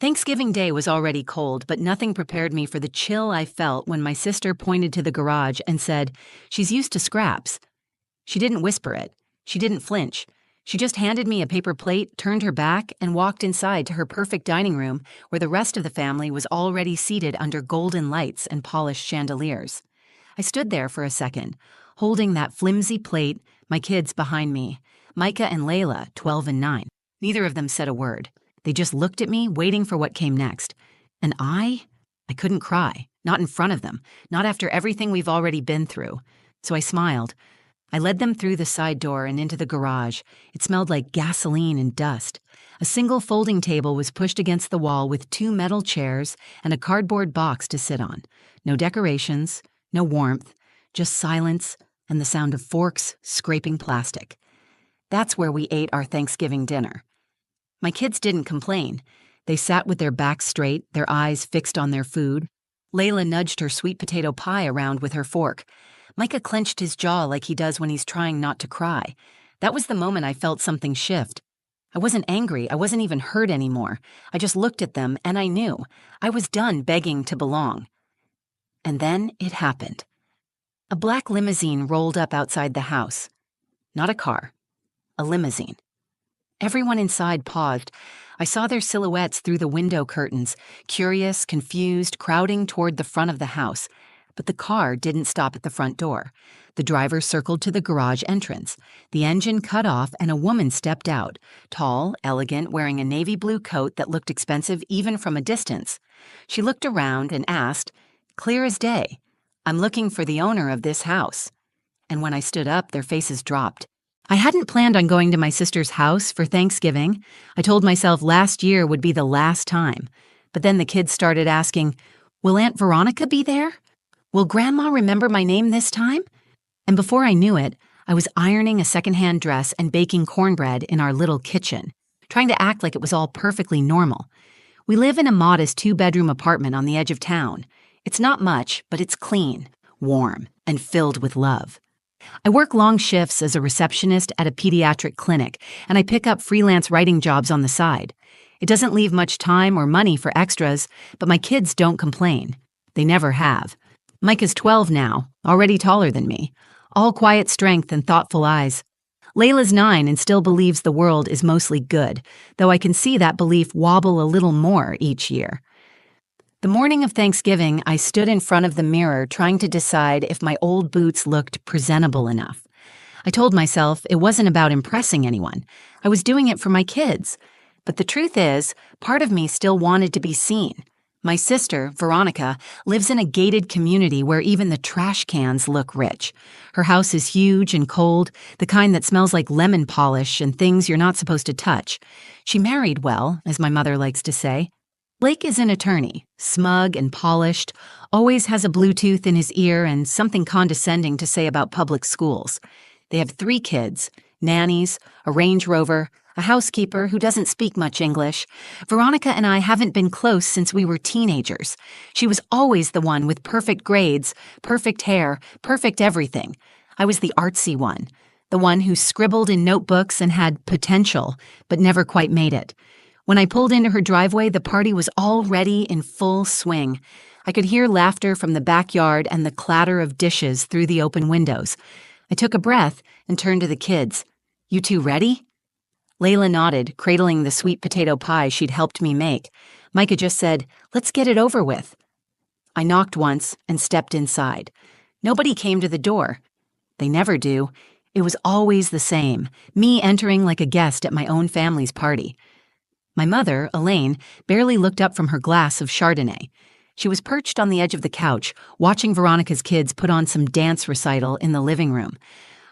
Thanksgiving Day was already cold, but nothing prepared me for the chill I felt when my sister pointed to the garage and said, "She's used to scraps." She didn't whisper it. She didn't flinch. She just handed me a paper plate, turned her back, and walked inside to her perfect dining room where the rest of the family was already seated under golden lights and polished chandeliers. I stood there for a second, holding that flimsy plate, my kids behind me, Micah and Layla, 12 and 9. Neither of them said a word. They just looked at me, waiting for what came next. And I couldn't cry. Not in front of them. Not after everything we've already been through. So I smiled. I led them through the side door and into the garage. It smelled like gasoline and dust. A single folding table was pushed against the wall with 2 metal chairs and a cardboard box to sit on. No decorations, no warmth, just silence and the sound of forks scraping plastic. That's where we ate our Thanksgiving dinner. My kids didn't complain. They sat with their backs straight, their eyes fixed on their food. Layla nudged her sweet potato pie around with her fork. Micah clenched his jaw like he does when he's trying not to cry. That was the moment I felt something shift. I wasn't angry. I wasn't even hurt anymore. I just looked at them and I knew. I was done begging to belong. And then it happened. A black limousine rolled up outside the house. Not a car. A limousine. Everyone inside paused. I saw their silhouettes through the window curtains, curious, confused, crowding toward the front of the house. But the car didn't stop at the front door. The driver circled to the garage entrance. The engine cut off and a woman stepped out, tall, elegant, wearing a navy blue coat that looked expensive even from a distance. She looked around and asked, clear as day, "I'm looking for the owner of this house." And when I stood up, their faces dropped. I hadn't planned on going to my sister's house for Thanksgiving. I told myself last year would be the last time. But then the kids started asking, "Will Aunt Veronica be there? Will Grandma remember my name this time?" And before I knew it, I was ironing a secondhand dress and baking cornbread in our little kitchen, trying to act like it was all perfectly normal. We live in a modest 2-bedroom apartment on the edge of town. It's not much, but it's clean, warm, and filled with love. I work long shifts as a receptionist at a pediatric clinic, and I pick up freelance writing jobs on the side. It doesn't leave much time or money for extras, but my kids don't complain. They never have. Micah's 12 now, already taller than me. All quiet strength and thoughtful eyes. Layla's 9 and still believes the world is mostly good, though I can see that belief wobble a little more each year. The morning of Thanksgiving, I stood in front of the mirror trying to decide if my old boots looked presentable enough. I told myself it wasn't about impressing anyone. I was doing it for my kids. But the truth is, part of me still wanted to be seen. My sister, Veronica, lives in a gated community where even the trash cans look rich. Her house is huge and cold, the kind that smells like lemon polish and things you're not supposed to touch. She married well, as my mother likes to say. Blake is an attorney, smug and polished, always has a Bluetooth in his ear and something condescending to say about public schools. They have 3 kids, nannies, a Range Rover, a housekeeper who doesn't speak much English. Veronica and I haven't been close since we were teenagers. She was always the one with perfect grades, perfect hair, perfect everything. I was the artsy one, the one who scribbled in notebooks and had potential, but never quite made it. When I pulled into her driveway, the party was already in full swing. I could hear laughter from the backyard and the clatter of dishes through the open windows. I took a breath and turned to the kids. "You 2 ready?" Layla nodded, cradling the sweet potato pie she'd helped me make. Micah just said, "Let's get it over with." I knocked once and stepped inside. Nobody came to the door. They never do. It was always the same, me entering like a guest at my own family's party. My mother, Elaine, barely looked up from her glass of Chardonnay. She was perched on the edge of the couch, watching Veronica's kids put on some dance recital in the living room.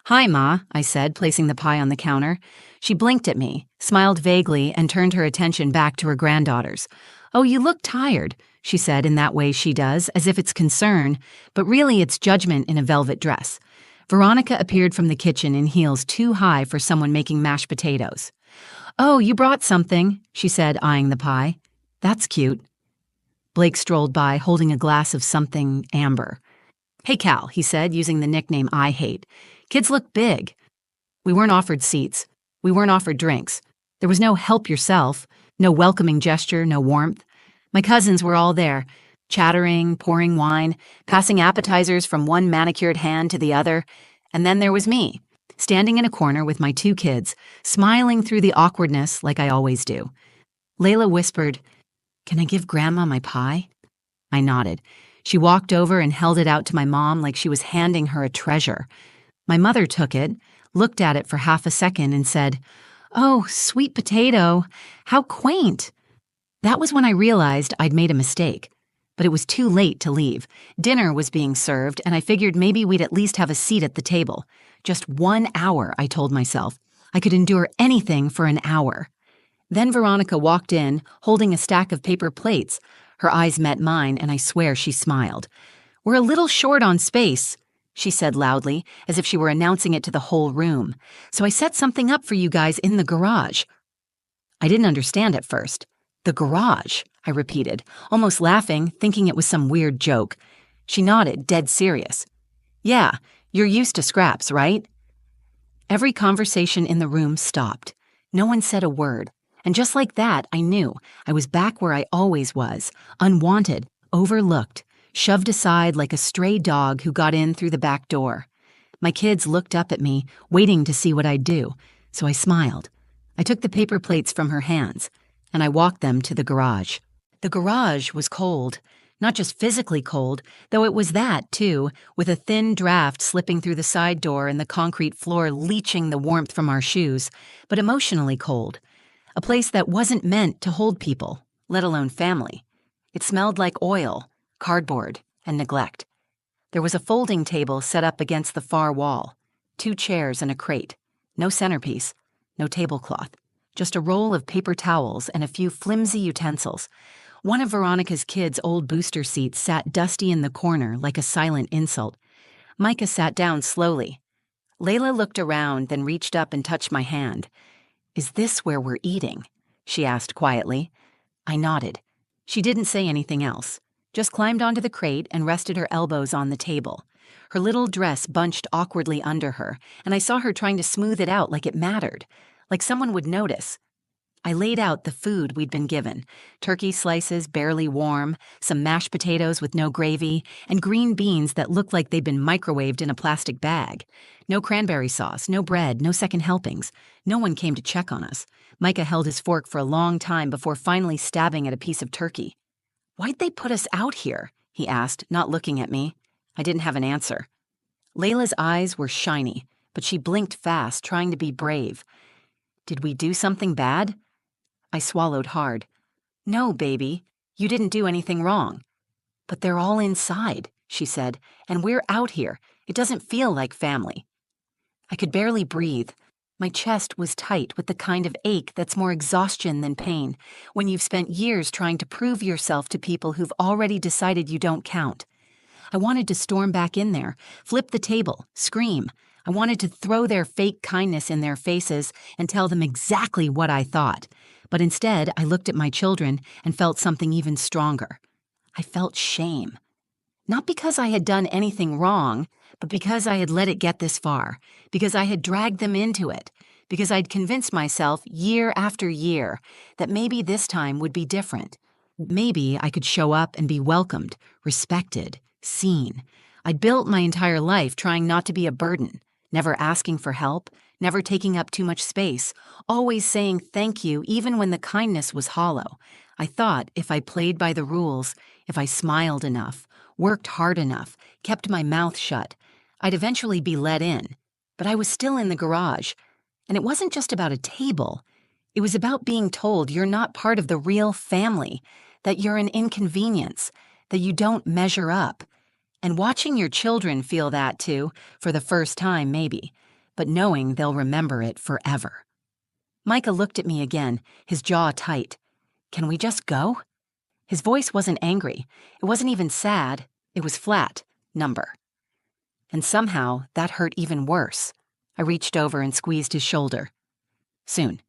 "Hi, Ma," I said, placing the pie on the counter. She blinked at me, smiled vaguely, and turned her attention back to her granddaughters. "Oh, you look tired," she said in that way she does, as if it's concern, but really it's judgment in a velvet dress. Veronica appeared from the kitchen in heels too high for someone making mashed potatoes. "Oh, you brought something," she said, eyeing the pie. "That's cute." Blake strolled by, holding a glass of something amber. "Hey, Cal," he said, using the nickname I hate. "Kids look big." We weren't offered seats. We weren't offered drinks. There was no help yourself, No welcoming gesture, no warmth. My cousins were all there, chattering, pouring wine, passing appetizers from one manicured hand to the other. And then there was me, standing in a corner with my 2 kids, smiling through the awkwardness like I always do. Layla whispered, "Can I give Grandma my pie?" I nodded. She walked over and held it out to my mom like she was handing her a treasure. My mother took it, looked at it for half a second, and said, "Oh, sweet potato, how quaint." That was when I realized I'd made a mistake. But it was too late to leave. Dinner was being served, and I figured maybe we'd at least have a seat at the table. Just 1 hour, I told myself. I could endure anything for an hour. Then Veronica walked in, holding a stack of paper plates. Her eyes met mine, and I swear she smiled. "We're a little short on space," she said loudly, as if she were announcing it to the whole room. "So I set something up for you guys in the garage." I didn't understand at first. "The garage," I repeated, almost laughing, thinking it was some weird joke. She nodded, dead serious. "Yeah, you're used to scraps, right?" Every conversation in the room stopped. No one said a word. And just like that, I knew I was back where I always was, unwanted, overlooked, shoved aside like a stray dog who got in through the back door. My kids looked up at me, waiting to see what I'd do, so I smiled. I took the paper plates from her hands, and I walked them to the garage. The garage was cold. Not just physically cold, though it was that, too, with a thin draft slipping through the side door and the concrete floor leaching the warmth from our shoes, but emotionally cold. A place that wasn't meant to hold people, let alone family. It smelled like oil, cardboard, and neglect. There was a folding table set up against the far wall, 2 chairs and a crate, no centerpiece, no tablecloth, just a roll of paper towels and a few flimsy utensils. One of Veronica's kids' old booster seats sat dusty in the corner like a silent insult. Micah sat down slowly. Layla looked around, then reached up and touched my hand. "Is this where we're eating?" she asked quietly. I nodded. She didn't say anything else, just climbed onto the crate and rested her elbows on the table. Her little dress bunched awkwardly under her, and I saw her trying to smooth it out like it mattered, like someone would notice. I laid out the food we'd been given, turkey slices barely warm, some mashed potatoes with no gravy, and green beans that looked like they'd been microwaved in a plastic bag. No cranberry sauce, no bread, no second helpings. No one came to check on us. Micah held his fork for a long time before finally stabbing at a piece of turkey. "Why'd they put us out here?" he asked, not looking at me. I didn't have an answer. Layla's eyes were shiny, but she blinked fast, trying to be brave. "Did we do something bad?" I swallowed hard. "No, baby, you didn't do anything wrong." "But they're all inside," she said, "and we're out here. It doesn't feel like family." I could barely breathe. My chest was tight with the kind of ache that's more exhaustion than pain, when you've spent years trying to prove yourself to people who've already decided you don't count. I wanted to storm back in there, flip the table, scream. I wanted to throw their fake kindness in their faces and tell them exactly what I thought. But instead, I looked at my children and felt something even stronger. I felt shame. Not because I had done anything wrong, but because I had let it get this far, because I had dragged them into it, because I'd convinced myself year after year that maybe this time would be different. Maybe I could show up and be welcomed, respected, seen. I'd built my entire life trying not to be a burden, never asking for help, never taking up too much space, always saying thank you even when the kindness was hollow. I thought if I played by the rules, if I smiled enough, worked hard enough, kept my mouth shut, I'd eventually be let in. But I was still in the garage. And it wasn't just about a table. It was about being told you're not part of the real family, that you're an inconvenience, that you don't measure up. And watching your children feel that too, for the first time maybe, but knowing they'll remember it forever. Micah looked at me again, his jaw tight. "Can we just go?" His voice wasn't angry. It wasn't even sad. It was flat, number. And somehow that hurt even worse. I reached over and squeezed his shoulder. "Soon."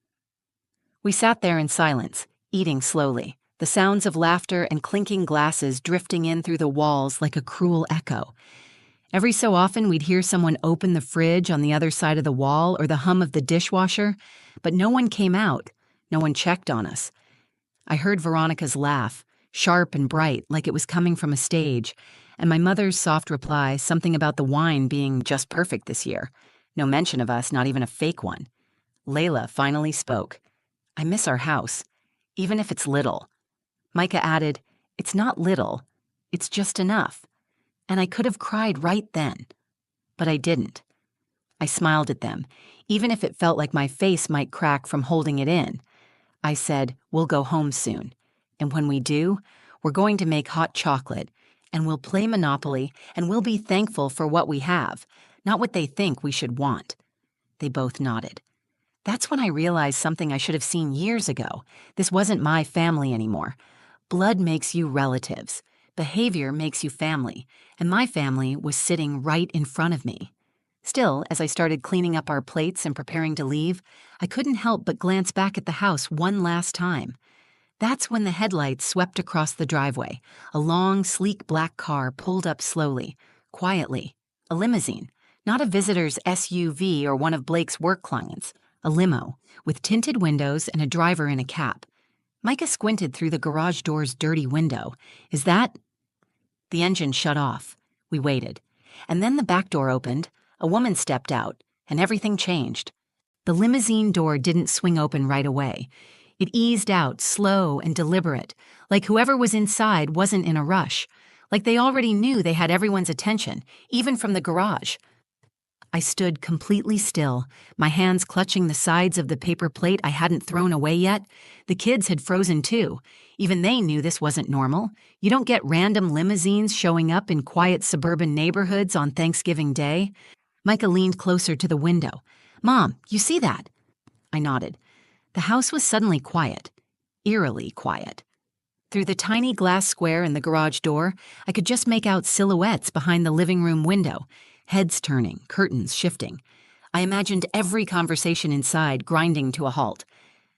We sat there in silence, eating slowly, the sounds of laughter and clinking glasses drifting in through the walls like a cruel echo. Every so often we'd hear someone open the fridge on the other side of the wall or the hum of the dishwasher, but no one came out. No one checked on us. I heard Veronica's laugh, sharp and bright, like it was coming from a stage, and my mother's soft reply, something about the wine being just perfect this year. No mention of us, not even a fake one. Layla finally spoke. I miss our house, even if it's little. Micah added, it's not little, it's just enough. And I could have cried right then. But I didn't. I smiled at them, even if it felt like my face might crack from holding it in. I said, we'll go home soon. And when we do, we're going to make hot chocolate, and we'll play Monopoly, and we'll be thankful for what we have, not what they think we should want. They both nodded. That's when I realized something I should have seen years ago. This wasn't my family anymore. Blood makes you relatives. Behavior makes you family. And my family was sitting right in front of me. Still, as I started cleaning up our plates and preparing to leave, I couldn't help but glance back at the house one last time. That's when the headlights swept across the driveway. A long, sleek black car pulled up slowly, quietly. A limousine, not a visitor's SUV or one of Blake's work clients. A limo, with tinted windows and a driver in a cap. Micah squinted through the garage door's dirty window. Is that? The engine shut off. We waited. And then the back door opened. A woman stepped out, and everything changed. The limousine door didn't swing open right away. It eased out, slow and deliberate, like whoever was inside wasn't in a rush, like they already knew they had everyone's attention, even from the garage. I stood completely still, my hands clutching the sides of the paper plate I hadn't thrown away yet. The kids had frozen too. Even they knew this wasn't normal. You don't get random limousines showing up in quiet suburban neighborhoods on Thanksgiving Day. Micah leaned closer to the window. Mom, you see that? I nodded. The house was suddenly quiet, eerily quiet. Through the tiny glass square in the garage door, I could just make out silhouettes behind the living room window, heads turning, curtains shifting. I imagined every conversation inside grinding to a halt.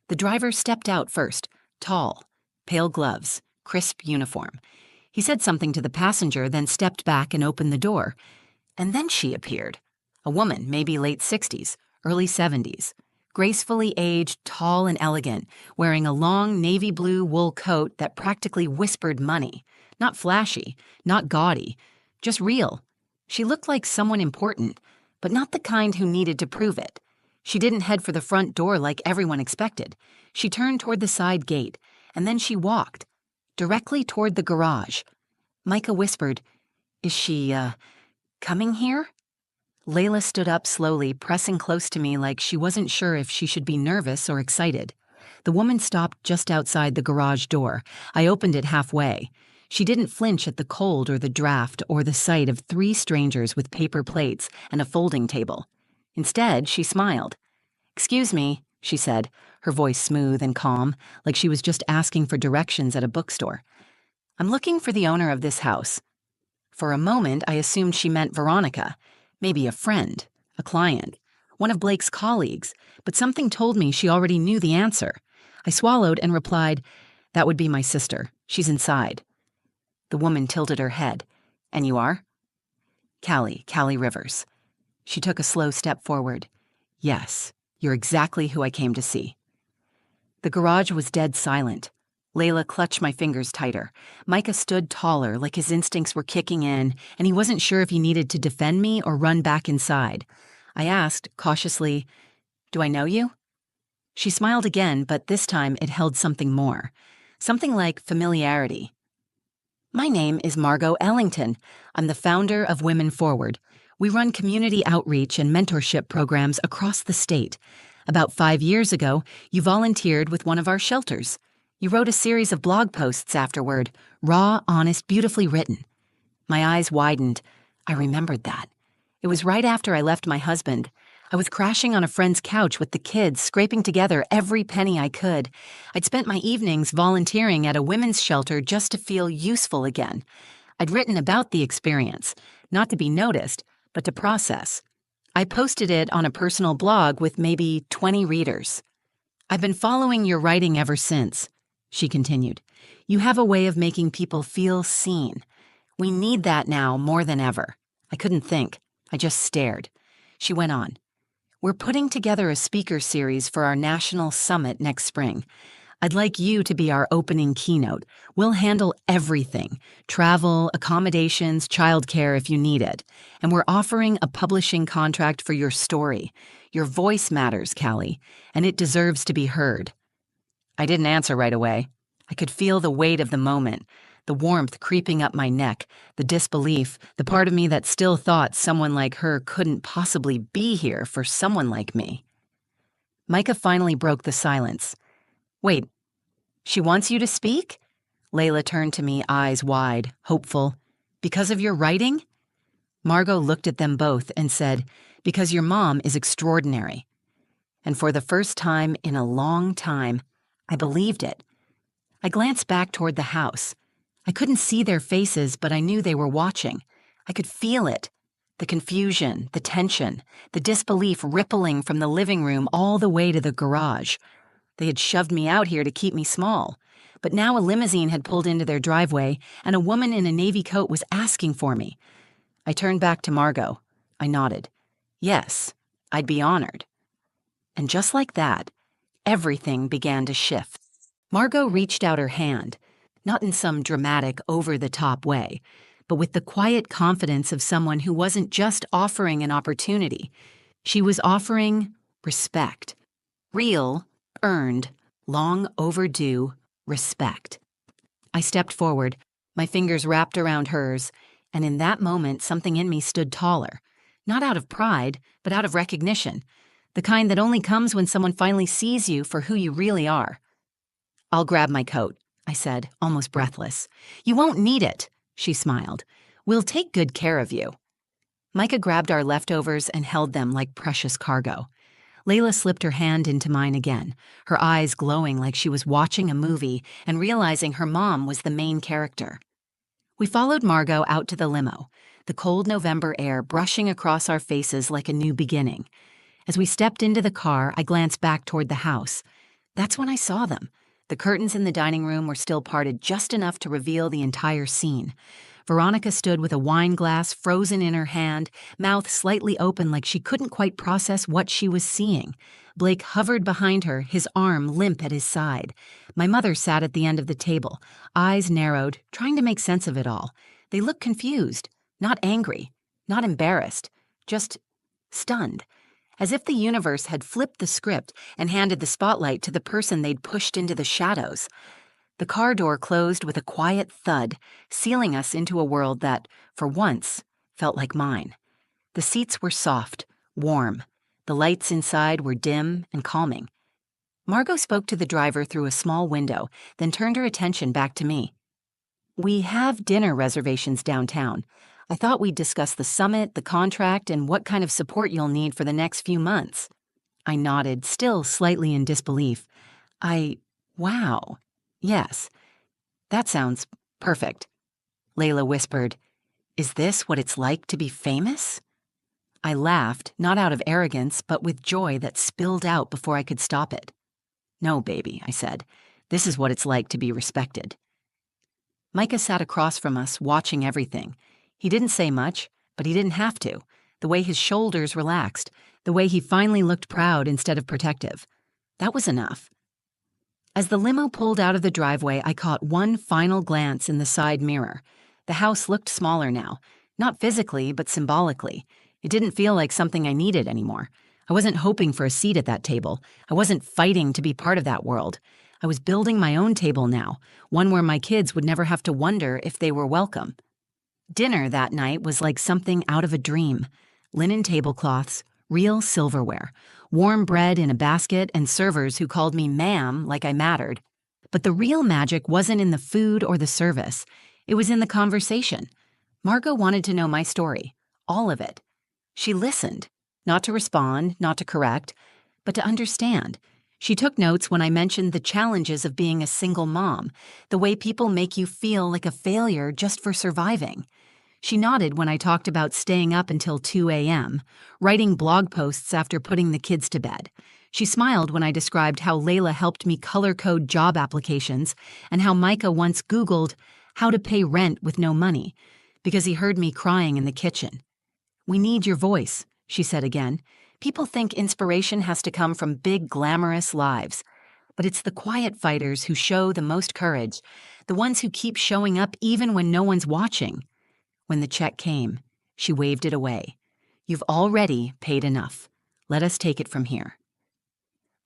The driver stepped out first, tall, pale gloves, crisp uniform. He said something to the passenger, then stepped back and opened the door. And then she appeared. A woman, maybe late 60s, early 70s. Gracefully aged, tall and elegant, wearing a long navy blue wool coat that practically whispered money. Not flashy, not gaudy, just real. She looked like someone important, but not the kind who needed to prove it. She didn't head for the front door like everyone expected. She turned toward the side gate, and then she walked, directly toward the garage. Micah whispered, Is she, coming here? Layla stood up slowly, pressing close to me like she wasn't sure if she should be nervous or excited. The woman stopped just outside the garage door. I opened it halfway. She didn't flinch at the cold or the draft or the sight of 3 strangers with paper plates and a folding table. Instead, she smiled. Excuse me, she said, her voice smooth and calm, like she was just asking for directions at a bookstore. I'm looking for the owner of this house. For a moment, I assumed she meant Veronica. Maybe a friend, a client, one of Blake's colleagues, but something told me she already knew the answer. I swallowed and replied, That would be my sister. She's inside. The woman tilted her head. And you are? Callie Rivers. She took a slow step forward. Yes, you're exactly who I came to see. The garage was dead silent. Layla clutched my fingers tighter. Micah stood taller, like his instincts were kicking in, and he wasn't sure if he needed to defend me or run back inside. I asked, cautiously, Do I know you? She smiled again, but this time it held something more. Something like familiarity. My name is Margot Ellington. I'm the founder of Women Forward. We run community outreach and mentorship programs across the state. About 5 years ago, you volunteered with one of our shelters. You wrote a series of blog posts afterward, raw, honest, beautifully written. My eyes widened. I remembered that. It was right after I left my husband. I was crashing on a friend's couch with the kids, scraping together every penny I could. I'd spent my evenings volunteering at a women's shelter just to feel useful again. I'd written about the experience, not to be noticed, but to process. I posted it on a personal blog with maybe 20 readers. I've been following your writing ever since, she continued. You have a way of making people feel seen. We need that now more than ever. I couldn't think. I just stared. She went on. We're putting together a speaker series for our national summit next spring. I'd like you to be our opening keynote. We'll handle everything: travel, accommodations, childcare if you need it. And we're offering a publishing contract for your story. Your voice matters, Callie, and it deserves to be heard." I didn't answer right away. I could feel the weight of the moment, the warmth creeping up my neck, the disbelief, the part of me that still thought someone like her couldn't possibly be here for someone like me. Micah finally broke the silence. "Wait, she wants you to speak?" Layla turned to me, eyes wide, hopeful. "Because of your writing?" Margot looked at them both and said, "Because your mom is extraordinary." And for the first time in a long time, I believed it. I glanced back toward the house. I couldn't see their faces, but I knew they were watching. I could feel it. The confusion, the tension, the disbelief rippling from the living room all the way to the garage. They had shoved me out here to keep me small. But now a limousine had pulled into their driveway, and a woman in a navy coat was asking for me. I turned back to Margot. I nodded. Yes, I'd be honored. And just like that, everything began to shift. Margot reached out her hand, not in some dramatic, over-the-top way, but with the quiet confidence of someone who wasn't just offering an opportunity. She was offering respect. Real, earned, long overdue respect. I stepped forward, my fingers wrapped around hers, and in that moment something in me stood taller. Not out of pride, but out of recognition. The kind that only comes when someone finally sees you for who you really are. "I'll grab my coat," I said, almost breathless. "You won't need it," she smiled. "We'll take good care of you." Micah grabbed our leftovers and held them like precious cargo. Layla slipped her hand into mine again, her eyes glowing like she was watching a movie and realizing her mom was the main character. We followed Margot out to the limo, the cold November air brushing across our faces like a new beginning. As we stepped into the car, I glanced back toward the house. That's when I saw them. The curtains in the dining room were still parted just enough to reveal the entire scene. Veronica stood with a wine glass frozen in her hand, mouth slightly open like she couldn't quite process what she was seeing. Blake hovered behind her, his arm limp at his side. My mother sat at the end of the table, eyes narrowed, trying to make sense of it all. They looked confused, not angry, not embarrassed, just stunned. As if the universe had flipped the script and handed the spotlight to the person they'd pushed into the shadows. The car door closed with a quiet thud, sealing us into a world that, for once, felt like mine. The seats were soft, warm. The lights inside were dim and calming. Margot spoke to the driver through a small window, then turned her attention back to me. "We have dinner reservations downtown. I thought we'd discuss the summit, the contract, and what kind of support you'll need for the next few months." I nodded, still slightly in disbelief. Wow. Yes. That sounds perfect. Layla whispered, "Is this what it's like to be famous?" I laughed, not out of arrogance, but with joy that spilled out before I could stop it. "No, baby," I said. "This is what it's like to be respected." Micah sat across from us, watching everything. He didn't say much, but he didn't have to. The way his shoulders relaxed, the way he finally looked proud instead of protective. That was enough. As the limo pulled out of the driveway, I caught one final glance in the side mirror. The house looked smaller now, not physically, but symbolically. It didn't feel like something I needed anymore. I wasn't hoping for a seat at that table. I wasn't fighting to be part of that world. I was building my own table now, one where my kids would never have to wonder if they were welcome. Dinner that night was like something out of a dream. Linen tablecloths, real silverware, warm bread in a basket, and servers who called me ma'am like I mattered. But the real magic wasn't in the food or the service. It was in the conversation. Margot wanted to know my story, all of it. She listened, not to respond, not to correct, but to understand. She took notes when I mentioned the challenges of being a single mom, the way people make you feel like a failure just for surviving. She nodded when I talked about staying up until 2 a.m., writing blog posts after putting the kids to bed. She smiled when I described how Layla helped me color code job applications and how Micah once Googled how to pay rent with no money because he heard me crying in the kitchen. "We need your voice," she said again. "People think inspiration has to come from big, glamorous lives. But it's the quiet fighters who show the most courage, the ones who keep showing up even when no one's watching. When the check came, she waved it away. You've already paid enough. Let us take it from here.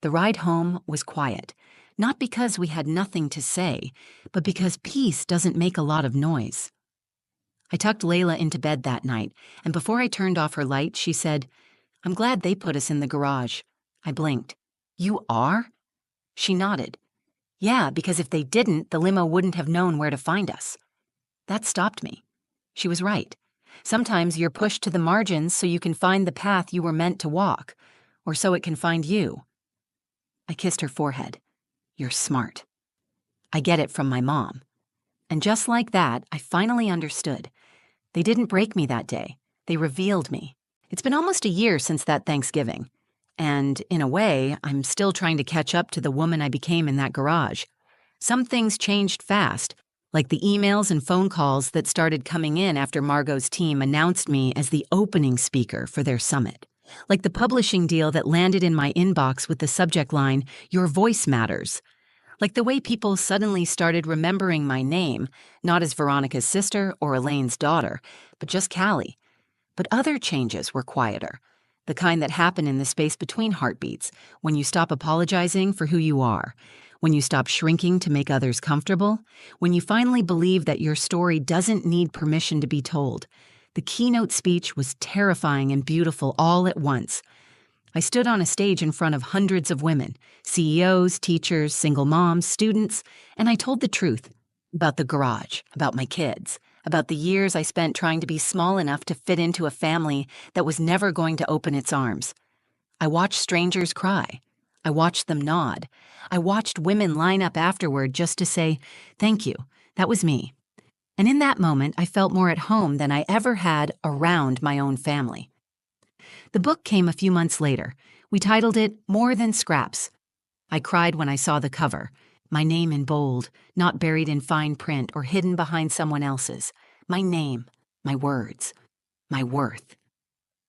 The ride home was quiet, not because we had nothing to say, but because peace doesn't make a lot of noise. I tucked Layla into bed that night, and before I turned off her light, she said, "I'm glad they put us in the garage." I blinked. "You are?" She nodded. "Yeah, because if they didn't, the limo wouldn't have known where to find us." That stopped me. She was right. Sometimes you're pushed to the margins so you can find the path you were meant to walk, or so it can find you. I kissed her forehead. "You're smart." I get it from my mom. And just like that, I finally understood. They didn't break me that day. They revealed me. It's been almost a year since that Thanksgiving. And, in a way, I'm still trying to catch up to the woman I became in that garage. Some things changed fast, like the emails and phone calls that started coming in after Margot's team announced me as the opening speaker for their summit. Like the publishing deal that landed in my inbox with the subject line, "Your voice matters." Like the way people suddenly started remembering my name, not as Veronica's sister or Elaine's daughter, but just Callie. But other changes were quieter, the kind that happen in the space between heartbeats, when you stop apologizing for who you are, when you stop shrinking to make others comfortable, when you finally believe that your story doesn't need permission to be told. The keynote speech was terrifying and beautiful all at once. I stood on a stage in front of hundreds of women, CEOs, teachers, single moms, students, and I told the truth about the garage, about my kids, about the years I spent trying to be small enough to fit into a family that was never going to open its arms. I watched strangers cry. I watched them nod. I watched women line up afterward just to say, "Thank you, that was me." And in that moment, I felt more at home than I ever had around my own family. The book came a few months later. We titled it More Than Scraps. I cried when I saw the cover. My name in bold, not buried in fine print or hidden behind someone else's. My name, my words, my worth.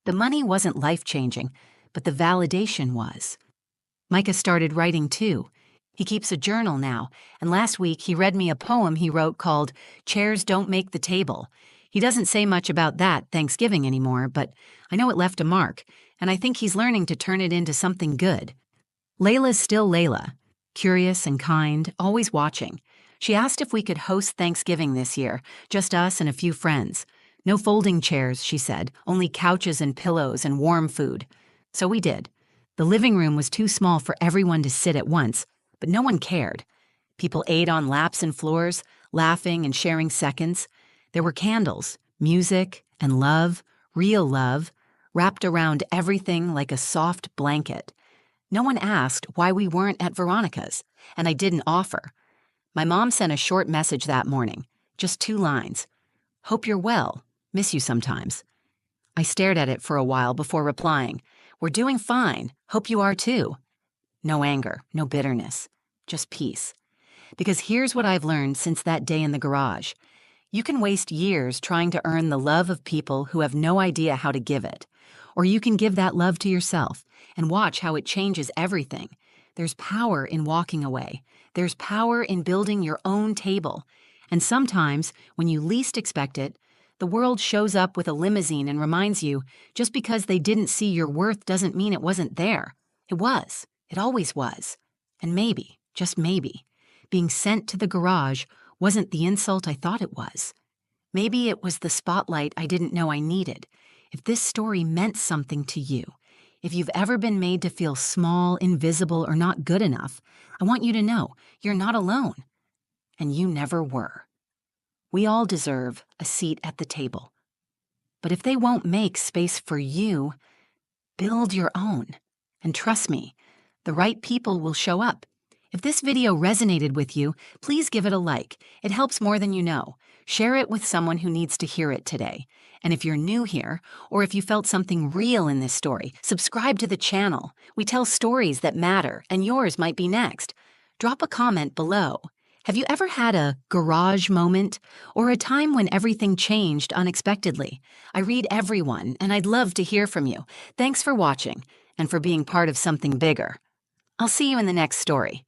The money wasn't life-changing, but the validation was. Micah started writing too. He keeps a journal now, and last week he read me a poem he wrote called "Chairs Don't Make the Table." He doesn't say much about that Thanksgiving anymore, but I know it left a mark, and I think he's learning to turn it into something good. Layla's still Layla, curious and kind, always watching. She asked if we could host Thanksgiving this year, just us and a few friends. No folding chairs, she said, only couches and pillows and warm food. So we did. The living room was too small for everyone to sit at once, but no one cared. People ate on laps and floors, laughing and sharing seconds. There were candles, music, and love, real love, wrapped around everything like a soft blanket. No one asked why we weren't at Veronica's, and I didn't offer. My mom sent a short message that morning, just 2 lines. "Hope you're well. Miss you sometimes." I stared at it for a while before replying. "We're doing fine. Hope you are too." No anger, no bitterness, just peace. Because here's what I've learned since that day in the garage. You can waste years trying to earn the love of people who have no idea how to give it. Or you can give that love to yourself and watch how it changes everything. There's power in walking away. There's power in building your own table. And sometimes, when you least expect it, the world shows up with a limousine and reminds you, just because they didn't see your worth doesn't mean it wasn't there. It was. It always was. And maybe, just maybe, being sent to the garage wasn't the insult I thought it was. Maybe it was the spotlight I didn't know I needed. If this story meant something to you, if you've ever been made to feel small, invisible, or not good enough, I want you to know you're not alone. And you never were. We all deserve a seat at the table. But if they won't make space for you, build your own. And trust me, the right people will show up. If this video resonated with you, please give it a like. It helps more than you know. Share it with someone who needs to hear it today. And if you're new here, or if you felt something real in this story, subscribe to the channel. We tell stories that matter, and yours might be next. Drop a comment below. Have you ever had a garage moment, or a time when everything changed unexpectedly? I read everyone, and I'd love to hear from you. Thanks for watching, and for being part of something bigger. I'll see you in the next story.